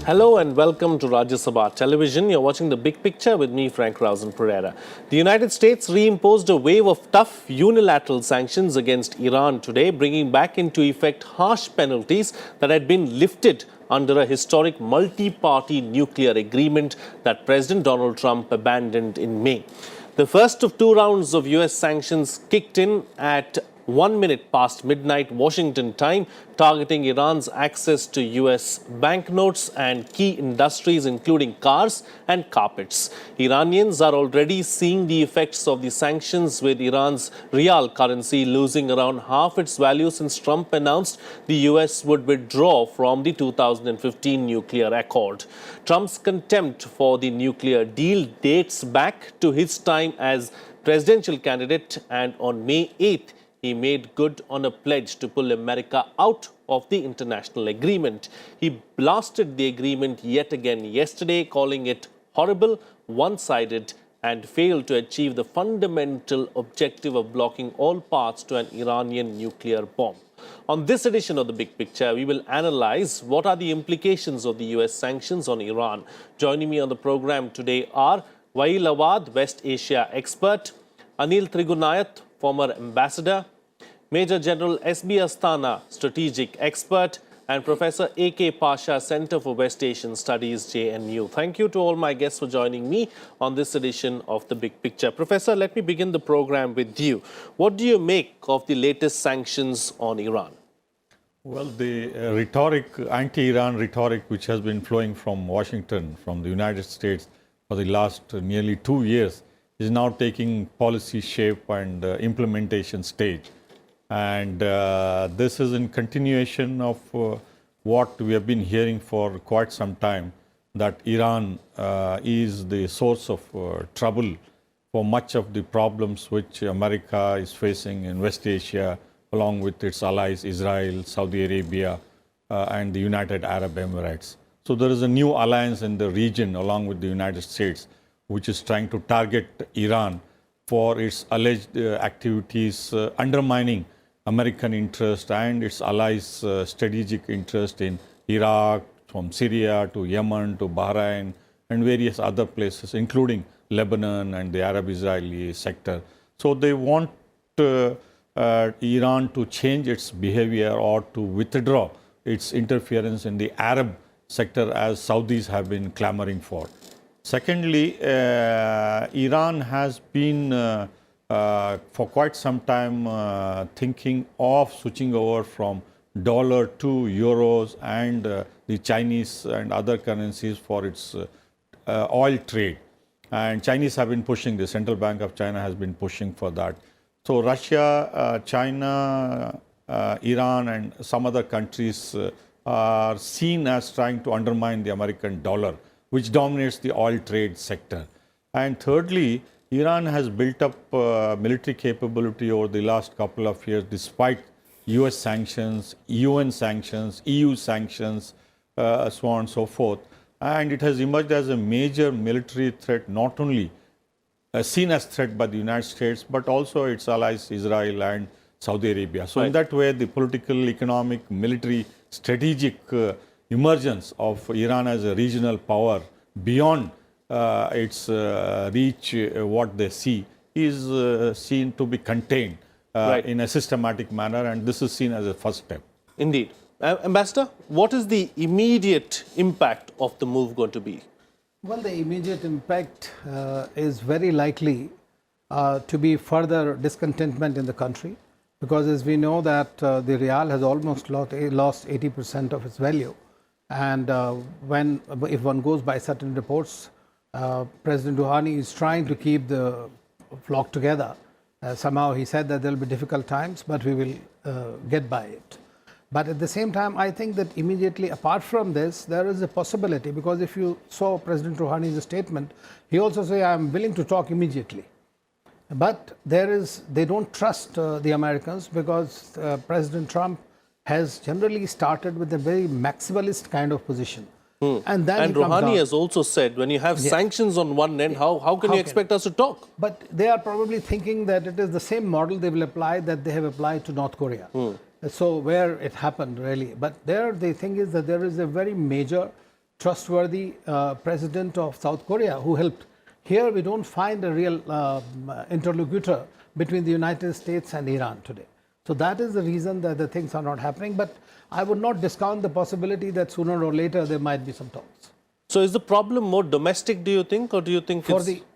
Hello and welcome to Rajya Sabha Television. You're watching The Big Picture with me, Frank Rausen Pereira. The United States reimposed a wave of tough unilateral sanctions against Iran today, bringing back into effect harsh penalties that had been lifted under a historic multi-party nuclear agreement that President Donald Trump abandoned in May. The first of two rounds of US sanctions kicked in at 1 minute past midnight Washington time, targeting Iran's access to US banknotes and key industries including cars and carpets. Iranians are already seeing the effects of the sanctions, with Iran's Rial currency losing around half its value since Trump announced the US would withdraw from the 2015 nuclear accord. Trump's contempt for the nuclear deal dates back to his time as presidential candidate, and on May 8th, he made good on a pledge to pull America out of the international agreement. He blasted the agreement yet again yesterday, calling it horrible, one-sided, and failed to achieve the fundamental objective of blocking all paths to an Iranian nuclear bomb. On this edition of The Big Picture, we will analyze what are the implications of the US sanctions on Iran. Joining me on the program today are Rial, West Asia expert; Anil Trigunayat, former ambassador; Major General S.B. Asthana, strategic expert; and Professor A.K. Pasha, Center for West Asian Studies, JNU. Thank you to all my guests for joining me on this edition of The Big Picture. Professor, let me begin the program with you. What do you make of the latest sanctions on Iran? Well, the anti-Iran rhetoric, which has been flowing from Washington, from the United States for the last nearly 2 years, is now taking policy shape and implementation stage. And this is in continuation of what we have been hearing for quite some time, that Iran is the source of trouble for much of the problems which America is facing in West Asia, along with its allies Israel, Saudi Arabia, and the United Arab Emirates. So there is a new alliance in the region along with the United States, which is trying to target Iran for its alleged activities undermining American interest and its allies' strategic interest in Iraq, from Syria to Yemen to Bahrain and various other places, including Lebanon and the Arab-Israeli sector. So they want Iran to change its behavior or to withdraw its interference in the Arab sector, as Saudis have been clamoring for. Secondly, Iran has been for quite some time thinking of switching over from dollar to euros and the Chinese and other currencies for its oil trade. And Chinese have been pushing, the Central Bank of China has been pushing for that. So Russia, China, Iran and some other countries are seen as trying to undermine the American dollar, which dominates the oil trade sector. And thirdly, Iran has built up military capability over the last couple of years, despite US sanctions, UN sanctions, EU sanctions, so on and so forth. And it has emerged as a major military threat, not only seen as threat by the United States, but also its allies Israel and Saudi Arabia. So in that way, the political, economic, military, strategic emergence of Iran as a regional power beyond its reach, what they see, is seen to be contained in a systematic manner, and this is seen as a first step. Indeed. Ambassador, what is the immediate impact of the move going to be? Well, the immediate impact is very likely to be further discontentment in the country, because as we know that the Rial has almost lost 80% of its value. And if one goes by certain reports, President Rouhani is trying to keep the flock together. Somehow he said that there will be difficult times, but we will get by it. But at the same time, I think that immediately apart from this, there is a possibility, because if you saw President Rouhani's statement, he also said, I am willing to talk immediately. But they don't trust the Americans, because President Trump has generally started with a very maximalist kind of position. And Rouhani has also said, when you have sanctions on one end, how can you expect us to talk? But they are probably thinking that it is the same model they will apply that they have applied to North Korea. So where it happened really. But there the thing is that there is a very major trustworthy president of South Korea who helped. Here we don't find a real interlocutor between the United States and Iran today. So that is the reason that the things are not happening. But I would not discount the possibility that sooner or later there might be some talks. So is the problem more domestic, do you think, or do you think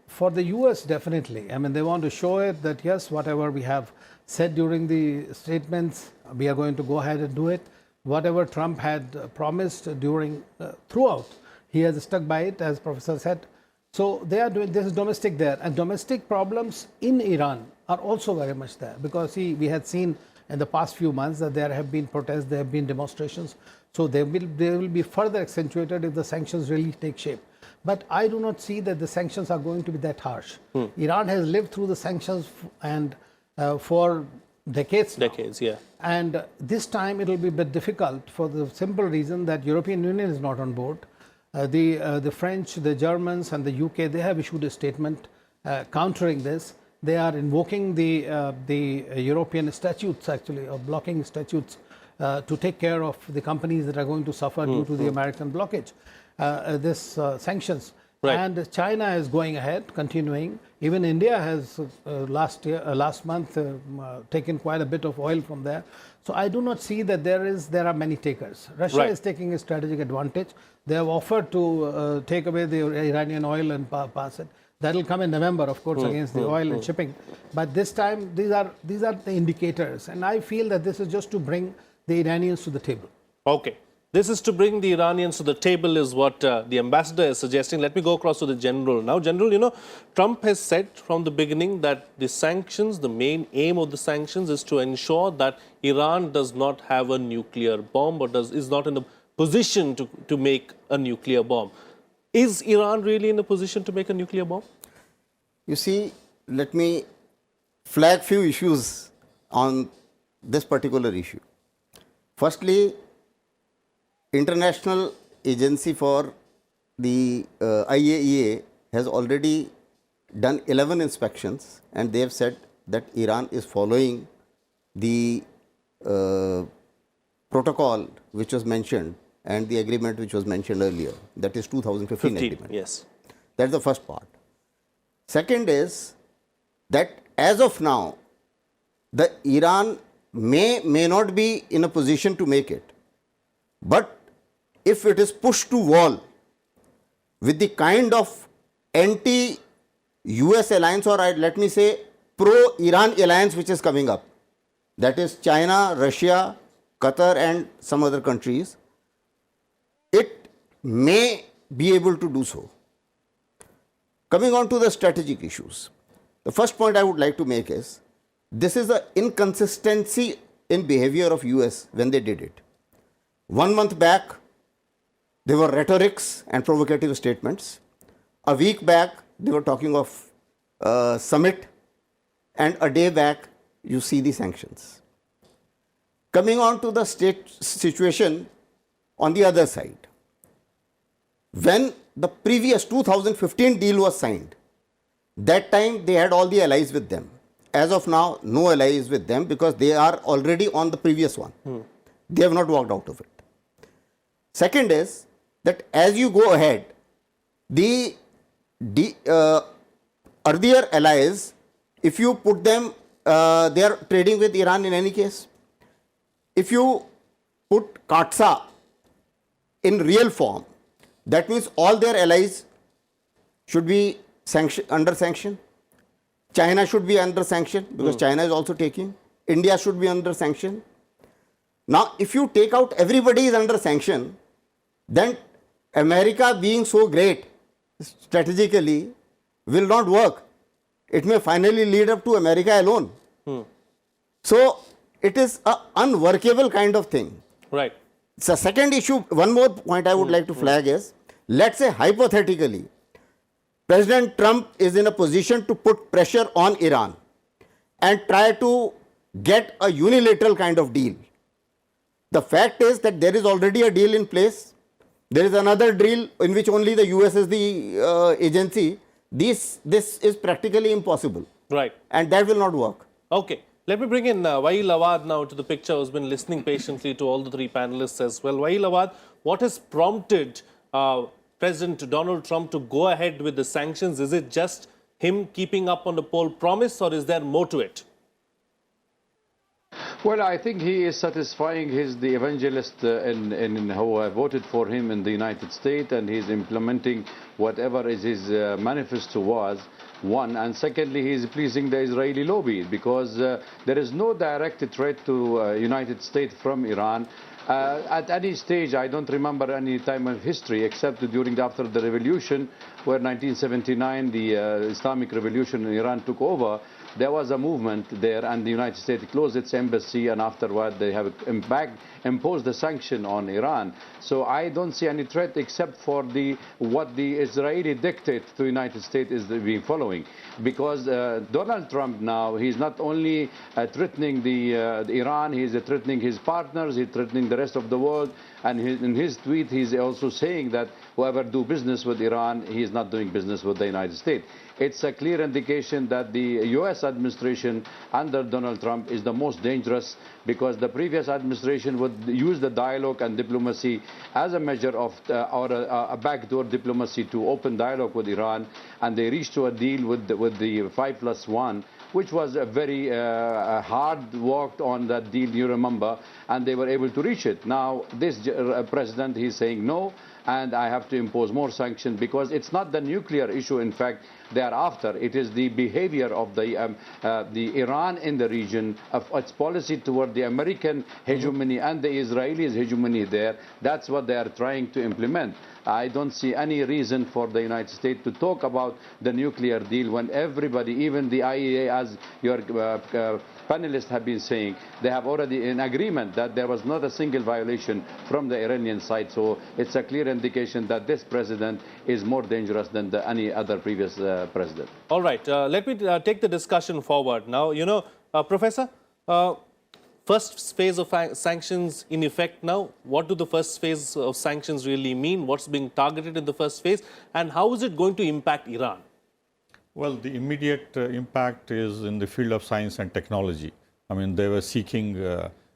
For the US, definitely. I mean, they want to show it that yes, whatever we have said during the statements, we are going to go ahead and do it. Whatever Trump had promised during throughout, he has stuck by it, as Professor said. So they are doing this is domestic there, and domestic problems in Iran are also very much there, because we had seen in the past few months that there have been protests, there have been demonstrations. So they will be further accentuated if the sanctions really take shape. But I do not see that the sanctions are going to be that harsh. Iran has lived through the sanctions and for decades now. Yeah. And this time it will be a bit difficult for the simple reason that European Union is not on board. The French, the Germans and the UK, they have issued a statement countering this. They are invoking the European statutes, actually, or blocking statutes to take care of the companies that are going to suffer due to the American blockage, sanctions. Right. And China is going ahead, continuing. Even India has last month taken quite a bit of oil from there. So I do not see that there are many takers. Russia is taking a strategic advantage. They have offered to take away the Iranian oil and pass it. That will come in November, of course, against the oil and shipping. But this time, these are the indicators, and I feel that this is just to bring the Iranians to the table. Okay. This is to bring the Iranians to the table is what the ambassador is suggesting. Let me go across to the general. Now, General, you know, Trump has said from the beginning that the sanctions, the main aim of the sanctions is to ensure that Iran does not have a nuclear bomb or is not in a position to make a nuclear bomb. Is Iran really in a position to make a nuclear bomb? You see, let me flag few issues on this particular issue. Firstly, International Agency for the IAEA has already done 11 inspections, and they have said that Iran is following the protocol which was mentioned and the agreement which was mentioned earlier, that is 2015 agreement. Yes. That's the first part. Second is that as of now, the Iran may not be in a position to make it, but if it is pushed to wall with the kind of anti-US alliance, or let me say pro-Iran alliance which is coming up, that is China, Russia, Qatar and some other countries, it may be able to do so. Coming on to the strategic issues, the first point I would like to make is, this is an inconsistency in behavior of US when they did it. 1 month back, there were rhetorics and provocative statements. A week back, they were talking of summit, and a day back, you see the sanctions. Coming on to the state situation on the other side, when the previous 2015 deal was signed, that time they had all the allies with them. As of now, no allies with them because they are already on the previous one. They have not walked out of it. Second is that as you go ahead, the earlier allies, if you put them, they are trading with Iran in any case. If you put Katsa in real form, that means all their allies should be under sanction. China should be under sanction because China is also taking. India should be under sanction. Now, if you take out everybody is under sanction, then America being so great strategically will not work. It may finally lead up to America alone. So, it is an unworkable kind of thing. Right. The second issue, one more point I would like to flag is, let's say hypothetically, President Trump is in a position to put pressure on Iran and try to get a unilateral kind of deal. The fact is that there is already a deal in place. There is another deal in which only the US is the agency. This is practically impossible. Right. And that will not work. Okay. Let me bring in Rial Awad now to the picture, who's been listening patiently to all the three panelists as well. Rial Awad, what has prompted President Donald Trump to go ahead with the sanctions? Is it just him keeping up on the poll promise, or is there more to it? Well, I think he is satisfying the evangelist who voted for him in the United States, and he's implementing whatever is his manifesto was. One, and secondly, he is pleasing the Israeli lobby, because there is no direct threat to United States from Iran. At any stage, I don't remember any time of history except after the revolution, where 1979, the Islamic revolution in Iran took over. There was a movement there, and the United States closed its embassy, and afterward they have imposed the sanction on Iran. So I don't see any threat except for what the Israeli dictate to the United States is being following. Because Donald Trump now, he's not only threatening the Iran, he's threatening his partners, he's threatening the rest of the world, and in his tweet he's also saying that whoever do business with Iran, he is not doing business with the United States. It's a clear indication that the U.S. administration under Donald Trump is the most dangerous, because the previous administration would use the dialogue and diplomacy as a measure of or a backdoor diplomacy to open dialogue with Iran, and they reached to a deal with the 5+1, which was a very hard worked on that deal, you remember, and they were able to reach it. Now this president, he's saying no, and I have to impose more sanctions, because it's not the nuclear issue, in fact, thereafter. It is the behavior of the Iran in the region, of its policy toward the American hegemony and the Israelis' hegemony there. That's what they are trying to implement. I don't see any reason for the United States to talk about the nuclear deal when everybody, even the IEA, as your panelists have been saying, they have already in agreement that there was not a single violation from the Iranian side. So it's a clear indication that this president is more dangerous than any other previous president. All right, let me take the discussion forward. Now, Professor, first phase of sanctions in effect now. What do the first phase of sanctions really mean? What's being targeted in the first phase? And how is it going to impact Iran? Well, the immediate impact is in the field of science and technology. I mean, they were seeking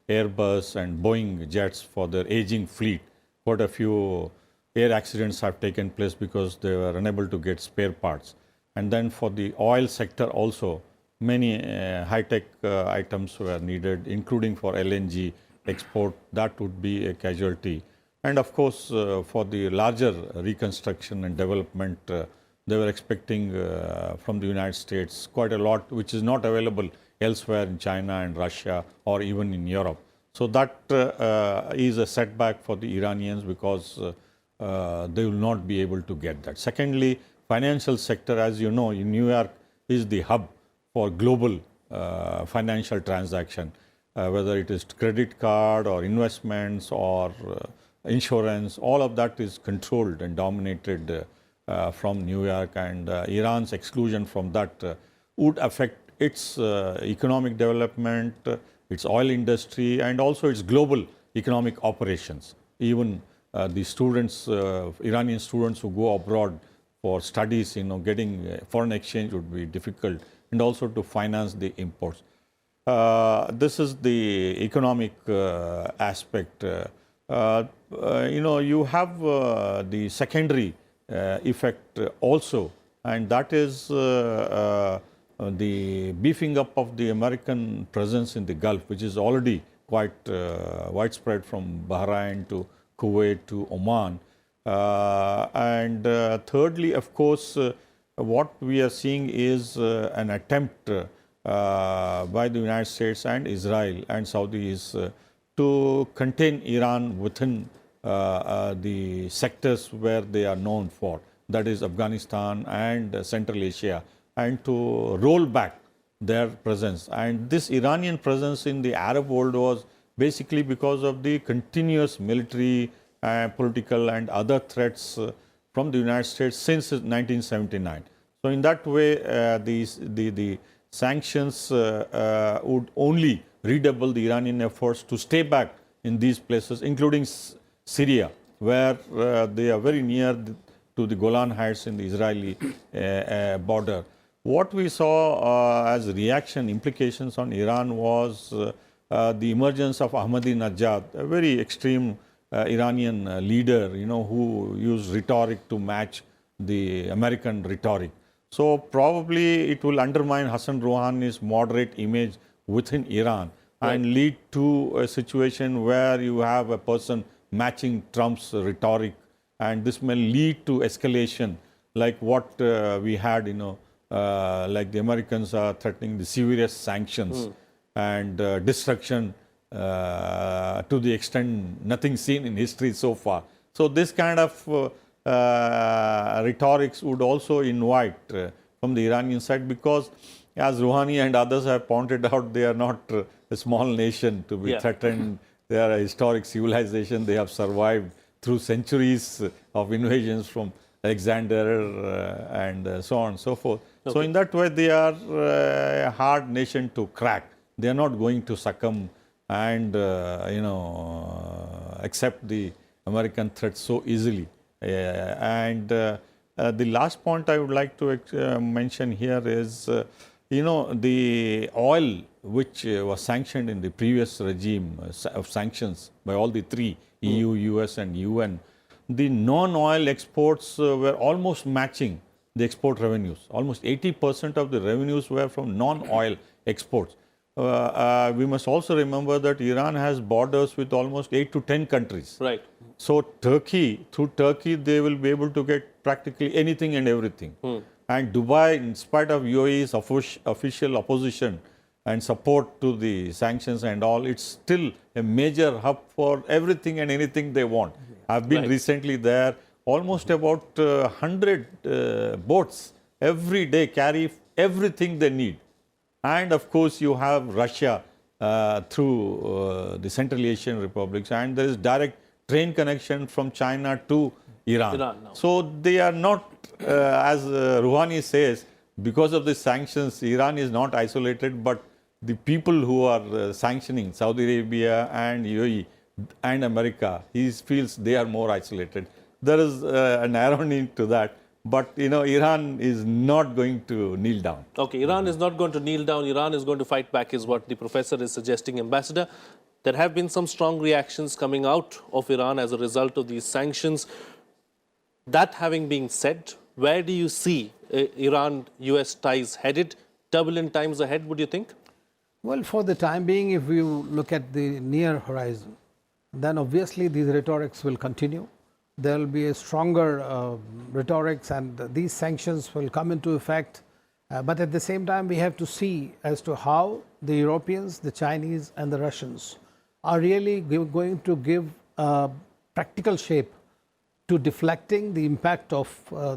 Airbus and Boeing jets for their aging fleet. Quite a few air accidents have taken place because they were unable to get spare parts. And then for the oil sector also, many high-tech items were needed, including for LNG export. That would be a casualty. And of course, for the larger reconstruction and development, they were expecting from the United States quite a lot, which is not available elsewhere in China and Russia or even in Europe. So that is a setback for the Iranians, because they will not be able to get that. Secondly, financial sector, as you know, in New York is the hub for global financial transaction, whether it is credit card or investments or insurance, all of that is controlled and dominated from New York, and Iran's exclusion from that would affect its economic development, its oil industry, and also its global economic operations. Even the students, Iranian students who go abroad for studies, getting foreign exchange would be difficult, and also to finance the imports. This is the economic aspect. You have the secondary effect also, and that is the beefing up of the American presence in the Gulf, which is already quite widespread from Bahrain to Kuwait to Oman. And thirdly, of course, what we are seeing is an attempt by the United States and Israel and Saudis to contain Iran within the sectors where they are known for, that is Afghanistan and Central Asia, and to roll back their presence. And this Iranian presence in the Arab world was basically because of the continuous military, political and other threats from the United States since 1979. So in that way, the sanctions would only redouble the Iranian efforts to stay back in these places, including Syria, where they are very near to the Golan Heights in the Israeli border. What we saw as reaction implications on Iran was the emergence of Ahmadinejad, a very extreme Iranian leader, who used rhetoric to match the American rhetoric. So probably it will undermine Hassan Rouhani's moderate image within Iran and lead to a situation where you have a person matching Trump's rhetoric, and this may lead to escalation like what we had, like the Americans are threatening the serious sanctions and destruction to the extent nothing seen in history so far. So this kind of rhetorics would also invite from the Iranian side, because as Rouhani and others have pointed out, they are not a small nation to be threatened. They are a historic civilization. They have survived through centuries of invasions from Alexander and so on and so forth. Okay. So in that way, they are a hard nation to crack. They are not going to succumb and accept the American threat so easily. The last point I would like to mention here is, the oil which was sanctioned in the previous regime of sanctions by all the three, EU, US and UN, the non-oil exports were almost matching the export revenues. Almost 80% of the revenues were from non-oil exports. We must also remember that Iran has borders with almost 8 to 10 countries. Right. So through Turkey, they will be able to get practically anything and everything. And Dubai, in spite of UAE's official opposition and support to the sanctions and all, it's still a major hub for everything and anything they want. I've been recently there. Almost about 100 boats every day carry everything they need. And of course, you have Russia through the Central Asian republics, and there is direct train connection from China to Iran. So they are not, as Rouhani says, because of the sanctions, Iran is not isolated, but the people who are sanctioning Saudi Arabia and UAE and America, he feels they are more isolated. There is an irony to that. But, Iran is not going to kneel down. Okay, Iran is not going to kneel down. Iran is going to fight back, is what the professor is suggesting. Ambassador, there have been some strong reactions coming out of Iran as a result of these sanctions. That having been said, where do you see Iran-US ties headed? Turbulent times ahead, would you think? Well, for the time being, if you look at the near horizon, then obviously these rhetorics will continue. There will be a stronger rhetorics, and these sanctions will come into effect. But at the same time, we have to see as to how the Europeans, the Chinese and the Russians are really going to give practical shape to deflecting the impact of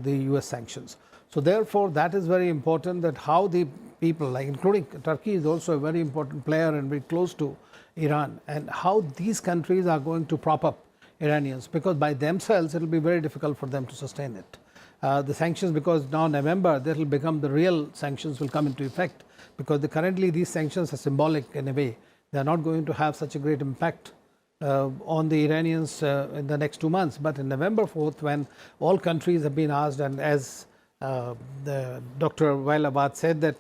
the US sanctions. So therefore, that is very important, that how the people, like including Turkey is also a very important player and very close to Iran, and how these countries are going to prop up Iranians, because by themselves it will be very difficult for them to sustain it. The sanctions, because now November that will become the real sanctions will come into effect, because currently these sanctions are symbolic in a way. They are not going to have such a great impact on the Iranians in the next 2 months. But in November 4th, when all countries have been asked, and as Dr. Rial said that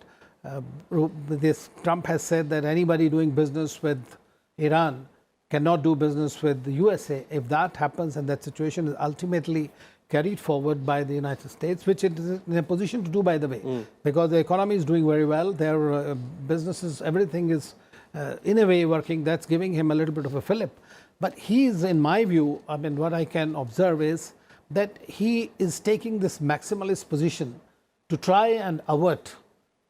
Trump has said that anybody doing business with Iran cannot do business with the USA. If that happens and that situation is ultimately carried forward by the United States, which it is in a position to do, by the way, because the economy is doing very well, their businesses, everything is in a way working, that's giving him a little bit of a fillip. But he is, in my view, I mean, what I can observe is that he is taking this maximalist position to try and avert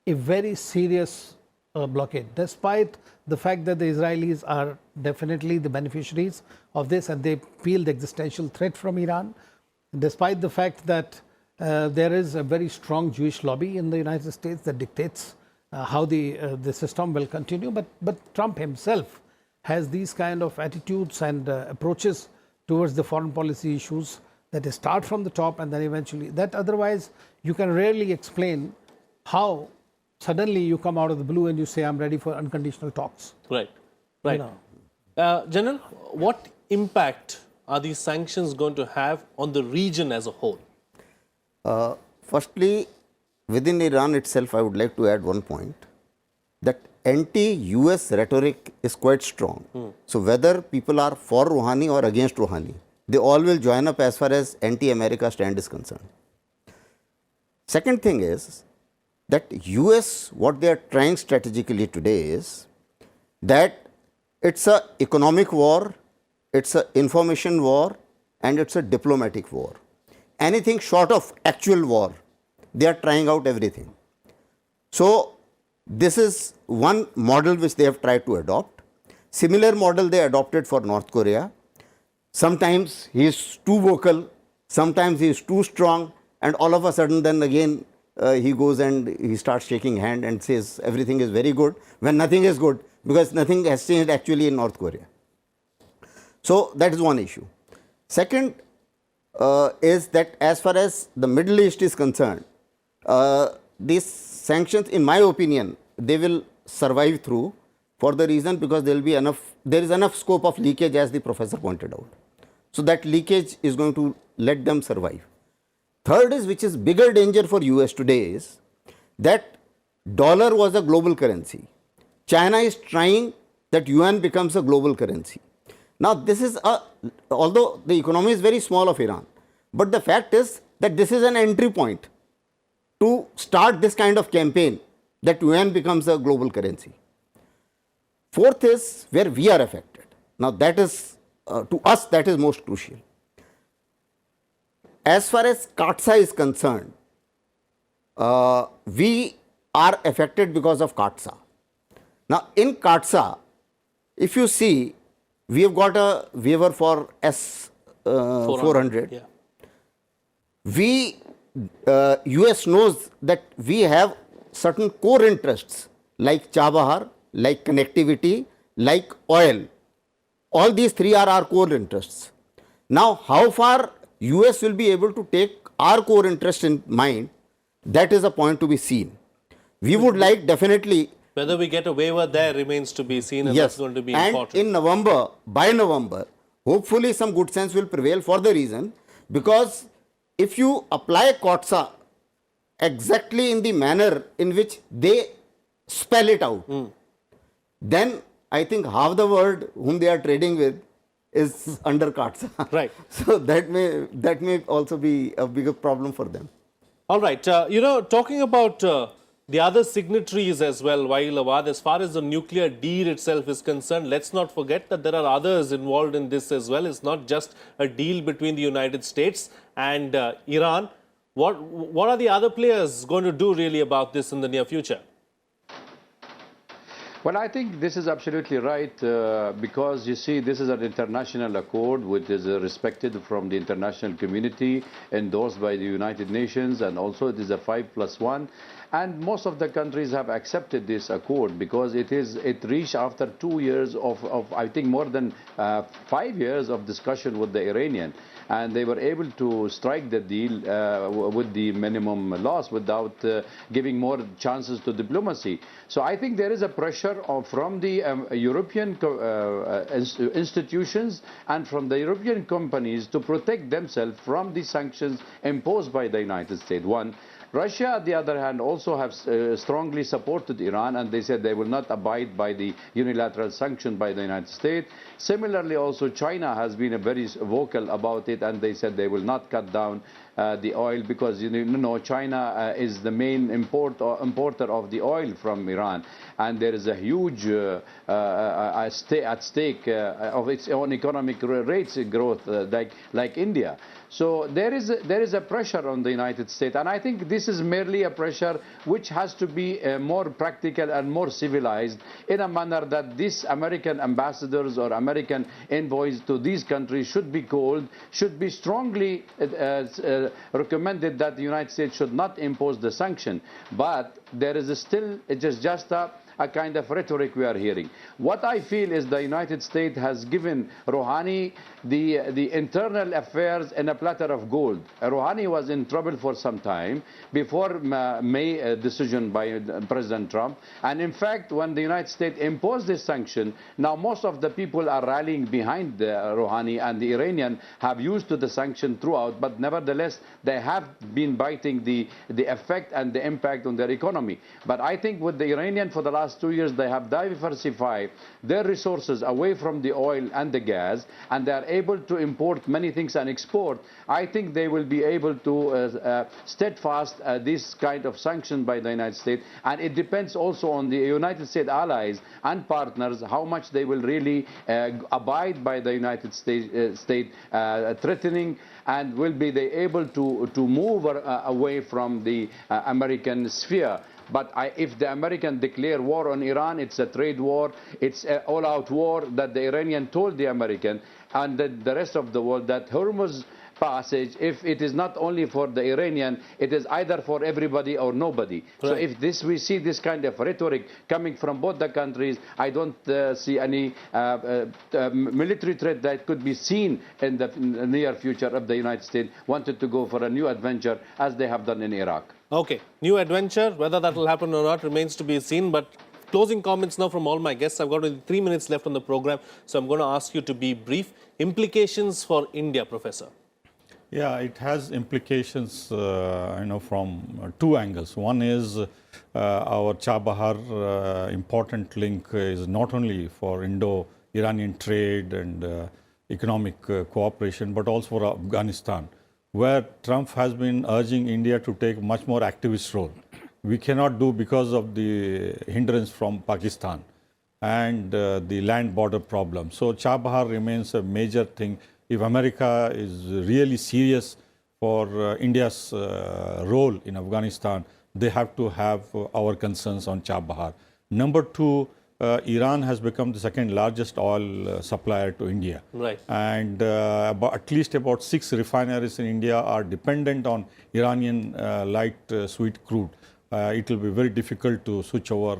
a very serious blockade, despite the fact that the Israelis are definitely the beneficiaries of this and they feel the existential threat from Iran, despite the fact that there is a very strong Jewish lobby in the United States that dictates how the system will continue. But Trump himself has these kind of attitudes and approaches towards the foreign policy issues that start from the top and then eventually, that otherwise you can rarely explain how suddenly you come out of the blue and you say, I'm ready for unconditional talks. Right, right. General, what impact are these sanctions going to have on the region as a whole? Firstly, within Iran itself, I would like to add one point, that anti-US rhetoric is quite strong. So whether people are for Rouhani or against Rouhani, they all will join up as far as anti-America stand is concerned. Second thing is that US, what they are trying strategically today is that it's a economic war, it's a information war, and it's a diplomatic war. Anything short of actual war, they are trying out everything. So this is one model which they have tried to adopt. Similar model they adopted for North Korea. Sometimes he is too vocal, sometimes he is too strong, and all of a sudden then again he goes and he starts shaking hand and says everything is very good when nothing is good, because nothing has changed actually in North Korea. So that is one issue. Second is that as far as the Middle East is concerned, these sanctions, in my opinion, they will survive through for the reason because there is enough scope of leakage, as the professor pointed out. So that leakage is going to let them survive. Third is, which is bigger danger for US today, is that dollar was a global currency. China is trying that yuan becomes a global currency. Now this is although the economy is very small of Iran, but the fact is that this is an entry point to start this kind of campaign that yuan becomes a global currency. Fourth is where we are affected. Now that is, to us, that is most crucial. As far as CAATSA is concerned, we are affected because of CAATSA. Now in CAATSA, if you see, we have got a waiver for S400. Yeah. US knows that we have certain core interests like Chabahar, like connectivity, like oil. All these three are our core interests. Now, how far US will be able to take our core interest in mind, that is a point to be seen. We would like definitely. Whether we get a waiver there remains to be seen, and Yes, that's going to be and important. in November, by November, hopefully some good sense will prevail for the reason, because if you apply CAATSA exactly in the manner in which they spell it out, then I think half the world whom they are trading with is under CAATSA. Right. So that may also be a bigger problem for them. All right. Talking about the other signatories as well, Wail Awad, as far as the nuclear deal itself is concerned, let's not forget that there are others involved in this as well. It's not just a deal between the United States and Iran. What are the other players going to do really about this in the near future? Well, I think this is absolutely right because you see, this is an international accord which is respected from the international community, endorsed by the United Nations, and also it is a 5+1. And most of the countries have accepted this accord because it reached after 2 years of I think more than 5 years of discussion with the Iranian. And they were able to strike the deal with the minimum loss without giving more chances to diplomacy. So I think there is a pressure from the European institutions and from the European companies to protect themselves from the sanctions imposed by the United States. One. Russia, on the other hand, also have strongly supported Iran, and they said they will not abide by the unilateral sanction by the United States. Similarly, also China has been very vocal about it, and they said they will not cut down the oil because China is the main importer of the oil from Iran, and there is a huge at stake of its own economic rates growth like India. So there is a pressure on the United States, and I think this is merely a pressure which has to be more practical and more civilized, in a manner that these American ambassadors or American envoys to these countries should be called, should be strongly recommended that the United States should not impose the sanction. But there is still just a kind of rhetoric we are hearing. What I feel is the United States has given Rouhani the internal affairs in a platter of gold. Rouhani was in trouble for some time before May decision by President Trump. And in fact, when the United States imposed this sanction, now most of the people are rallying behind Rouhani, and the Iranian have used to the sanction throughout, but nevertheless, they have been biting the effect and the impact on their economy. But I think with the Iranian for the last last 2 years, they have diversified their resources away from the oil and the gas, and they are able to import many things and export. I think they will be able to steadfast this kind of sanction by the United States, and it depends also on the United States allies and partners how much they will really abide by the United States threatening, and will be they able to move away from the American sphere. But if the Americans declare war on Iran, it's a trade war, it's an all-out war that the Iranian told the American and the rest of the world that Hormuz passage, if it is not only for the Iranian, it is either for everybody or nobody. So if we see this kind of rhetoric coming from both the countries, I don't see any military threat that could be seen in the near future if the United States wanted to go for a new adventure as they have done in Iraq. Okay, new adventure, whether that will happen or not remains to be seen, but closing comments now from all my guests. I've got only 3 minutes left on the program, so I'm going to ask you to be brief. Implications for India, Professor? Yeah, it has implications, from two angles. One is our Chabahar important link is not only for Indo-Iranian trade and economic cooperation, but also for Afghanistan, where Trump has been urging India to take much more activist role. We cannot do because of the hindrance from Pakistan and the land border problem. So Chabahar remains a major thing. If America is really serious for India's role in Afghanistan, they have to have our concerns on Chabahar. Number two, Iran has become the second largest oil supplier to India. Right. And at least about 6 refineries in India are dependent on Iranian light sweet crude. It will be very difficult to switch over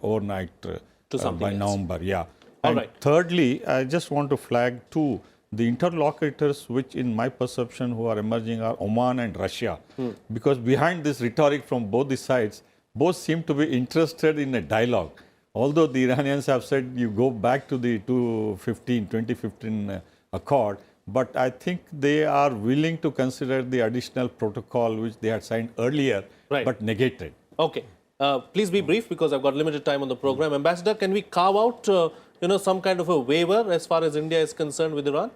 overnight to something by else. November. Yeah. All And right. thirdly, I just want to flag too, the interlocutors which in my perception who are emerging are Oman and Russia. Because behind this rhetoric from both the sides, both seem to be interested in a dialogue. Although the Iranians have said you go back to the 2015 accord, but I think they are willing to consider the additional protocol which they had signed earlier, Right. but negated. Okay. Please be brief because I've got limited time on the program. Ambassador, can we carve out some kind of a waiver as far as India is concerned with Iran?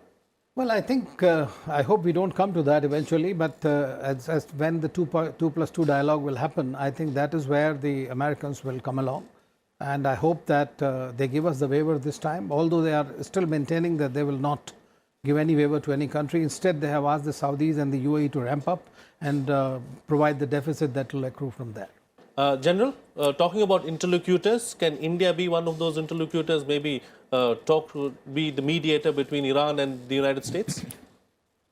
Well, I think, I hope we don't come to that eventually, but as when the 2+2 dialogue will happen, I think that is where the Americans will come along. And I hope that they give us the waiver this time, although they are still maintaining that they will not give any waiver to any country. Instead, they have asked the Saudis and the UAE to ramp up and provide the deficit that will accrue from there. General, talking about interlocutors, can India be one of those interlocutors, maybe be the mediator between Iran and the United States?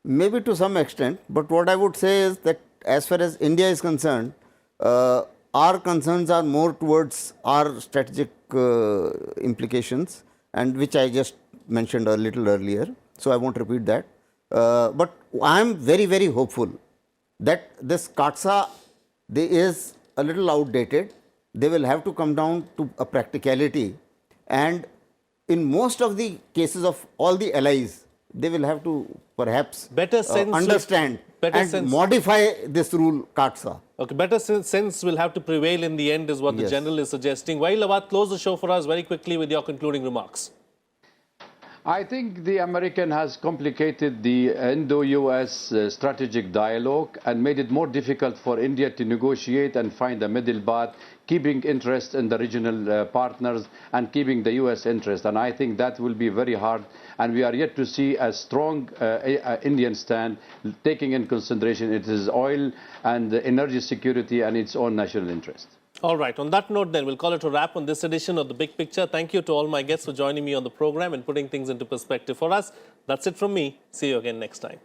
Maybe to some extent, but what I would say is that as far as India is concerned, our concerns are more towards our strategic implications, and which I just mentioned a little earlier, so I won't repeat that. But I am very, very hopeful that this CAATSA is a little outdated. They will have to come down to a practicality, and in most of the cases of all the allies, they will have to perhaps understand and modify this rule CAATSA. Okay, better sense will have to prevail in the end is what the General is suggesting. Wael Awad, close the show for us very quickly with your concluding remarks. I think the American has complicated the Indo-US strategic dialogue and made it more difficult for India to negotiate and find a middle path, keeping interest in the regional partners and keeping the US interest. And I think that will be very hard. And we are yet to see a strong Indian stand, taking in consideration its oil and energy security and its own national interest. All right. On that note, then, we'll call it a wrap on this edition of The Big Picture. Thank you to all my guests for joining me on the program and putting things into perspective for us. That's it from me. See you again next time.